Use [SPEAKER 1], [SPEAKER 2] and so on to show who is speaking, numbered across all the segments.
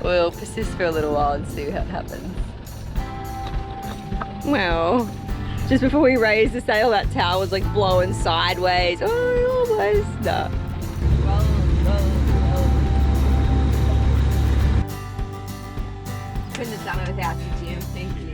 [SPEAKER 1] We'll persist for a little while and see what happens. Well, just before we raised the sail, that tower was like blowing sideways. Oh, almost. No. Couldn't have done it without you, Jim. Thank you.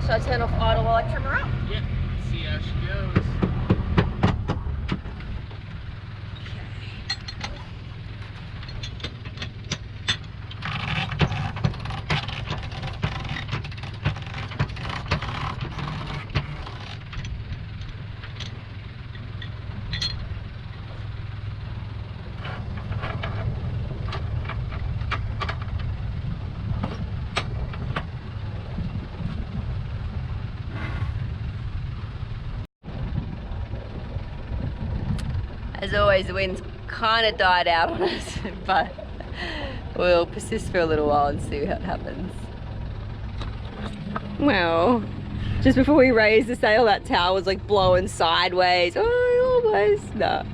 [SPEAKER 1] Should I turn off idle while I trim her up?
[SPEAKER 2] Yep, see how she goes.
[SPEAKER 1] As always, the wind's kind of died out on us, but we'll persist for a little while and see what happens. Well, just before we raised the sail, that tower was like blowing sideways. Oh, almost. No.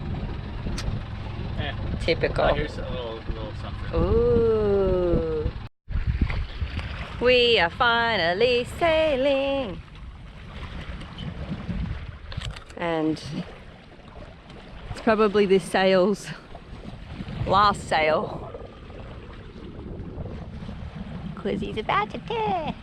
[SPEAKER 2] Yeah.
[SPEAKER 1] Typical.
[SPEAKER 2] Oh, here's a little something.
[SPEAKER 1] Ooh. We are finally sailing. And it's probably this sail's last sail, because he's about to tear.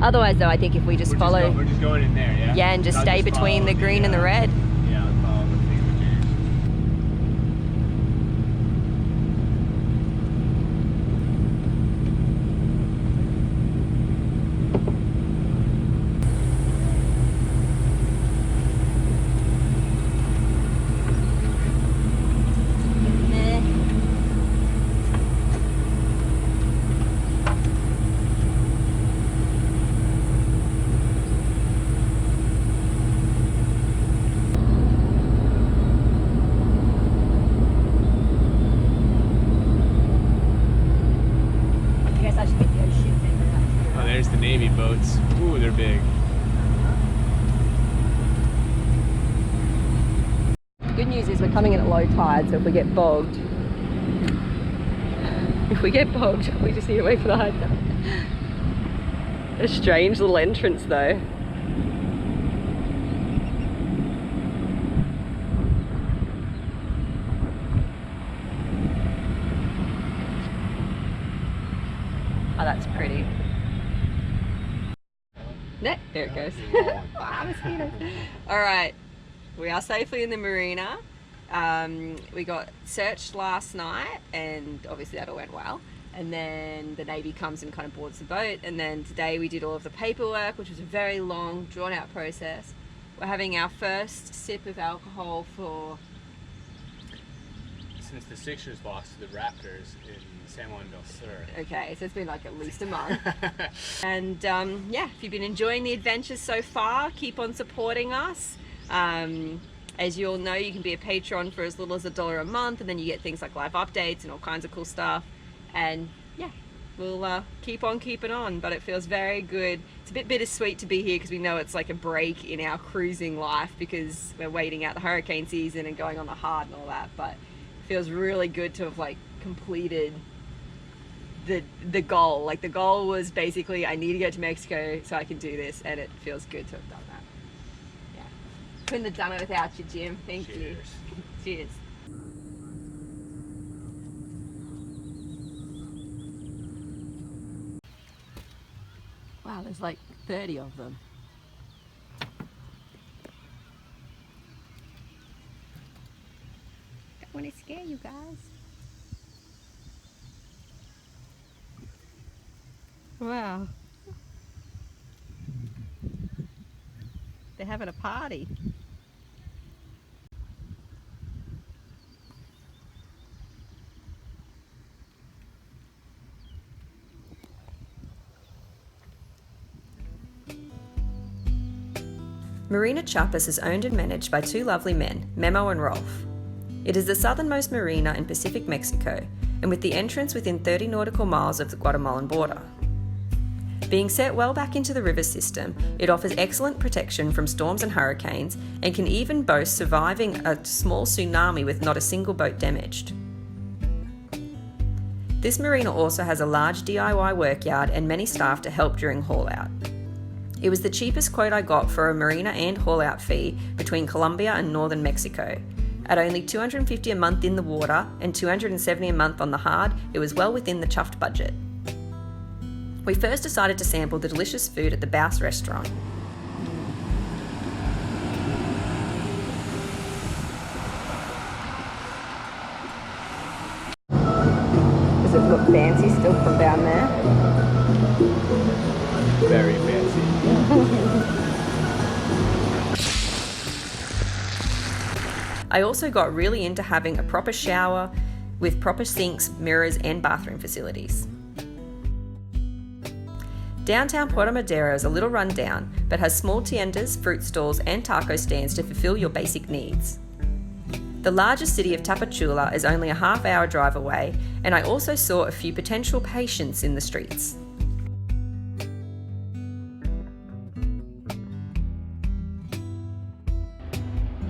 [SPEAKER 1] Otherwise though, I think if we just follow...
[SPEAKER 2] We're just going in there, yeah?
[SPEAKER 1] Yeah, and just stay between the green and the red.
[SPEAKER 2] Yeah, I'll follow the signatures. Oh, there's the Navy boats. Ooh, they're big.
[SPEAKER 1] Good news is we're coming in at low tide, so if we get bogged, we just need to wait for the high tide. A strange little entrance though. Oh, that's pretty. There it goes. Wow, mosquitoes. All right, we are safely in the marina. We got searched last night, and obviously that all went well. And then the Navy comes and kind of boards the boat. And then today we did all of the paperwork, which was a very long, drawn-out process. We're having our first sip of alcohol for...
[SPEAKER 2] Since the Sixers lost to the Raptors in San Juan del Sur.
[SPEAKER 1] Okay, so it's been like at least a month. And yeah, if you've been enjoying the adventures so far, keep on supporting us. As you all know, you can be a patron for as little as $1 a month, and then you get things like live updates and all kinds of cool stuff. And yeah, we'll keep on keeping on, but it feels very good. It's a bit bittersweet to be here because we know it's like a break in our cruising life because we're waiting out the hurricane season and going on the hard and all that, but it feels really good to have like completed the goal. Like the goal was basically I need to go to Mexico so I can do this, and it feels good to have done that. Yeah, couldn't have done it without you, Jim. Thank you. Cheers. Wow, there's like 30 of them. Don't want to scare you guys. Wow. They're having a party. Marina Chiapas is owned and managed by two lovely men, Memo and Rolf. It is the southernmost marina in Pacific Mexico, and with the entrance within 30 nautical miles of the Guatemalan border. Being set well back into the river system, it offers excellent protection from storms and hurricanes, and can even boast surviving a small tsunami with not a single boat damaged. This marina also has a large DIY workyard and many staff to help during haul out. It was the cheapest quote I got for a marina and haul out fee between Colombia and northern Mexico. At only $250 a month in the water and $270 a month on the hard, it was well within the Chuffed budget. We first decided to sample the delicious food at the Baus restaurant. Does it look fancy still from down there?
[SPEAKER 2] Very fancy.
[SPEAKER 1] I also got really into having a proper shower with proper sinks, mirrors and bathroom facilities. Downtown Puerto Madero is a little run down, but has small tiendas, fruit stalls and taco stands to fulfill your basic needs. The largest city of Tapachula is only a half-hour drive away, and I also saw a few potential patients in the streets.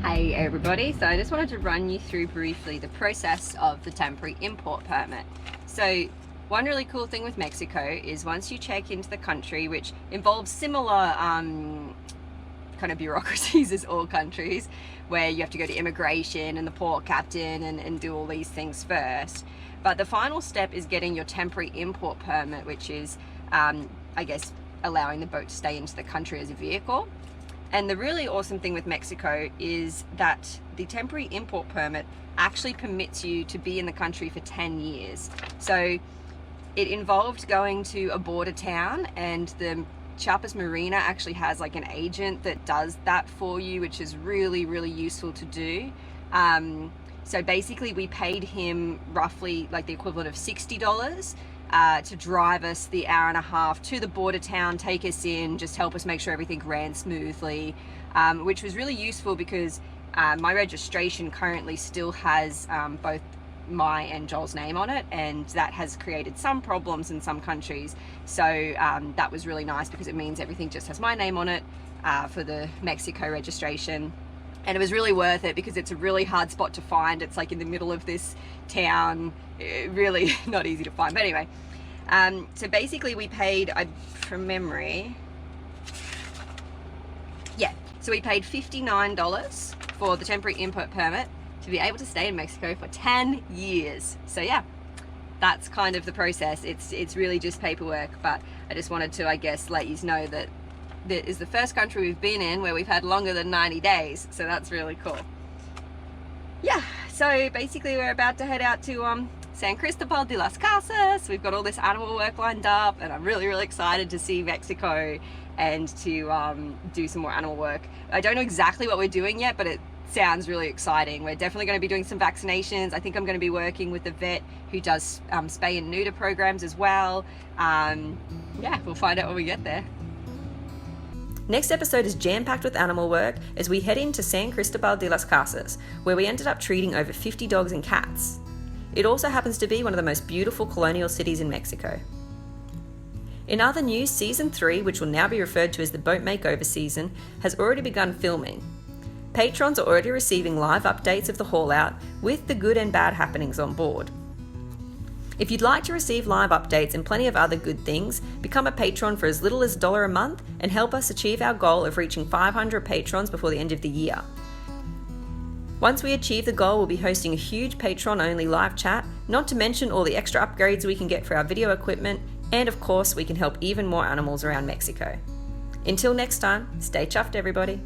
[SPEAKER 1] Hey everybody, so I just wanted to run you through briefly the process of the temporary import permit. So one really cool thing with Mexico is once you check into the country, which involves similar kind of bureaucracies as all countries, where you have to go to immigration and the port captain and do all these things first. But the final step is getting your temporary import permit, which is, I guess, allowing the boat to stay into the country as a vehicle. And the really awesome thing with Mexico is that the temporary import permit actually permits you to be in the country for 10 years. So it involved going to a border town, and the Chiapas Marina actually has like an agent that does that for you, which is really, really useful to do. So basically we paid him roughly like the equivalent of $60 to drive us the hour and a half to the border town, take us in, just help us make sure everything ran smoothly, which was really useful because my registration currently still has both my and Joel's name on it, and that has created some problems in some countries. So that was really nice because it means everything just has my name on it for the Mexico registration. And it was really worth it because it's a really hard spot to find. It's like in the middle of this town, really not easy to find. But anyway, so basically we paid, from memory, so we paid $59 for the temporary import permit to be able to stay in Mexico for 10 years. So yeah, that's kind of the process. It's really just paperwork, but I just wanted to, I guess, let you know that that is the first country we've been in where we've had longer than 90 days. So that's really cool. Yeah, so basically we're about to head out to San Cristobal De Las Casas. We've got all this animal work lined up, and I'm really, really excited to see Mexico and to do some more animal work. I don't know exactly what we're doing yet, but it sounds really exciting. We're definitely going to be doing some vaccinations. I think I'm going to be working with a vet who does spay and neuter programs as well. Yeah, we'll find out when we get there. Next episode is jam-packed with animal work as we head into San Cristobal De Las Casas, where we ended up treating over 50 dogs and cats. It also happens to be one of the most beautiful colonial cities in Mexico. In other news, Season 3, which will now be referred to as the Boat Makeover Season, has already begun filming. Patrons are already receiving live updates of the haul out with the good and bad happenings on board. If you'd like to receive live updates and plenty of other good things, become a patron for as little as $1 a month and help us achieve our goal of reaching 500 patrons before the end of the year. Once we achieve the goal, we'll be hosting a huge Patron-only live chat, not to mention all the extra upgrades we can get for our video equipment, and of course, we can help even more animals around Mexico. Until next time, stay chuffed, everybody.